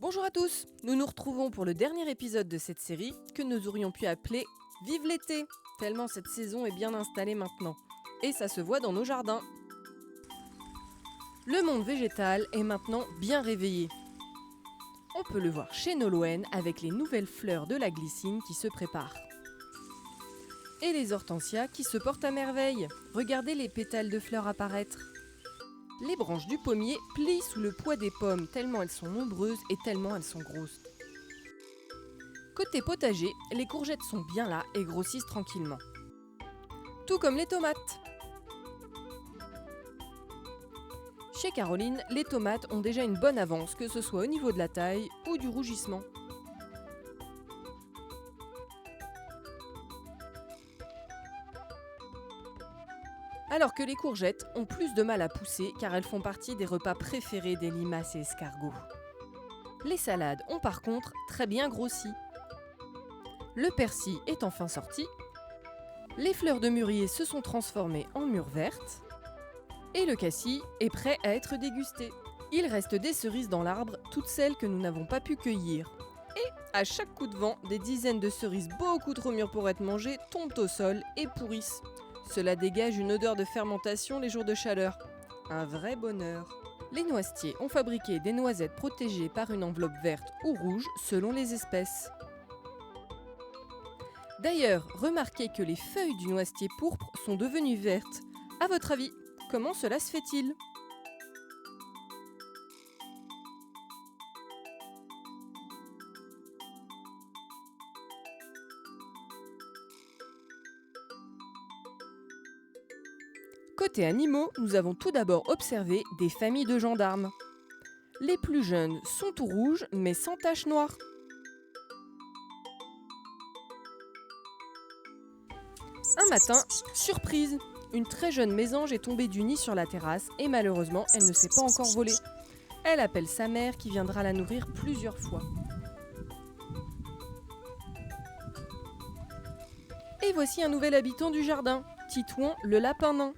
Bonjour à tous, nous nous retrouvons pour le dernier épisode de cette série que nous aurions pu appeler « Vive l'été !» tellement cette saison est bien installée maintenant. Et ça se voit dans nos jardins. Le monde végétal est maintenant bien réveillé. On peut le voir chez Nolwenn avec les nouvelles fleurs de la glycine qui se préparent. Et les hortensias qui se portent à merveille. Regardez les pétales de fleurs apparaître. Les branches du pommier plient sous le poids des pommes tellement elles sont nombreuses et tellement elles sont grosses. Côté potager, les courgettes sont bien là et grossissent tranquillement. Tout comme les tomates. Chez Caroline, les tomates ont déjà une bonne avance, que ce soit au niveau de la taille ou du rougissement. Alors que les courgettes ont plus de mal à pousser car elles font partie des repas préférés des limaces et escargots. Les salades ont par contre très bien grossi. Le persil est enfin sorti. Les fleurs de mûrier se sont transformées en mûres vertes. Et le cassis est prêt à être dégusté. Il reste des cerises dans l'arbre, toutes celles que nous n'avons pas pu cueillir. Et à chaque coup de vent, des dizaines de cerises beaucoup trop mûres pour être mangées tombent au sol et pourrissent. Cela dégage une odeur de fermentation les jours de chaleur. Un vrai bonheur. Les noisetiers ont fabriqué des noisettes protégées par une enveloppe verte ou rouge selon les espèces. D'ailleurs, remarquez que les feuilles du noisetier pourpre sont devenues vertes. À votre avis, comment cela se fait-il ? Côté animaux, nous avons tout d'abord observé des familles de gendarmes. Les plus jeunes sont tout rouges mais sans taches noires. Un matin, surprise, une très jeune mésange est tombée du nid sur la terrasse et malheureusement, elle ne s'est pas encore volée. Elle appelle sa mère qui viendra la nourrir plusieurs fois. Et voici un nouvel habitant du jardin, Titouan le lapin nain.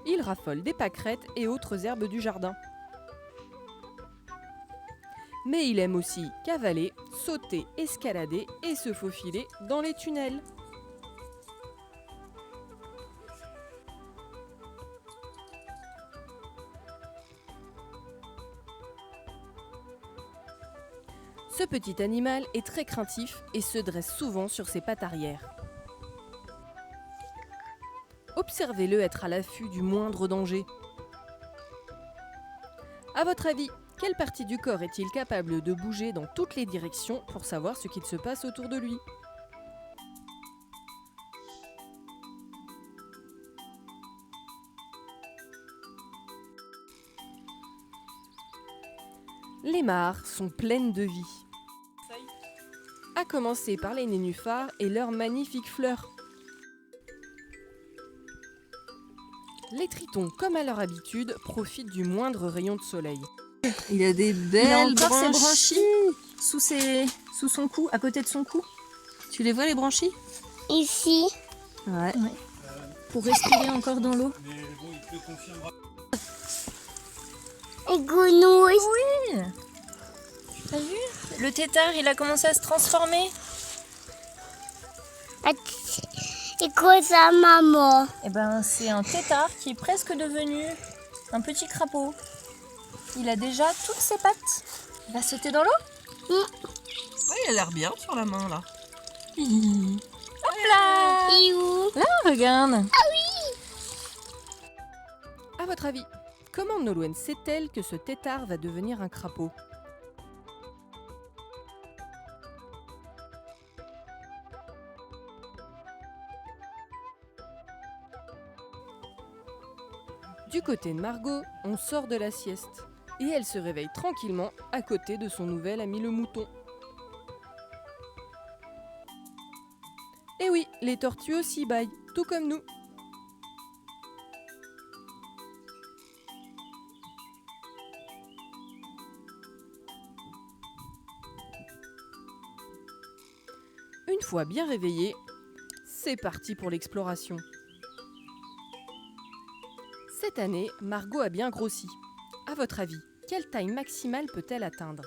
Il raffole des pâquerettes et autres herbes du jardin. Mais il aime aussi cavaler, sauter, escalader et se faufiler dans les tunnels. Ce petit animal est très craintif et se dresse souvent sur ses pattes arrière. Observez-le être à l'affût du moindre danger. À votre avis, quelle partie du corps est-il capable de bouger dans toutes les directions pour savoir ce qu'il se passe autour de lui ? Les mares sont pleines de vie. À commencer par les nénuphars et leurs magnifiques fleurs. Les tritons, comme à leur habitude, profitent du moindre rayon de soleil. Il a des belles branchies sous son cou, à côté de son cou. Tu les vois les branchies ? Ici. Ouais. Pour respirer encore dans l'eau. Et grenouille. Oui. T'as vu ? Le tétard, il a commencé à se transformer. Et quoi ça, maman? Eh ben, c'est un tétard qui est presque devenu un petit crapaud. Il a déjà toutes ses pattes. Il va sauter dans l'eau ? Ouais, il a l'air bien sur la main là. Hop là ! Et où? Là, regarde. À votre avis, comment Nolwenn sait-elle que ce tétard va devenir un crapaud ? Du côté de Margot, on sort de la sieste et elle se réveille tranquillement à côté de son nouvel ami le mouton. Et oui, les tortues aussi bâillent, tout comme nous. Une fois bien réveillée, c'est parti pour l'exploration. Cette année, Margot a bien grossi. À votre avis, Quelle taille maximale peut-elle atteindre?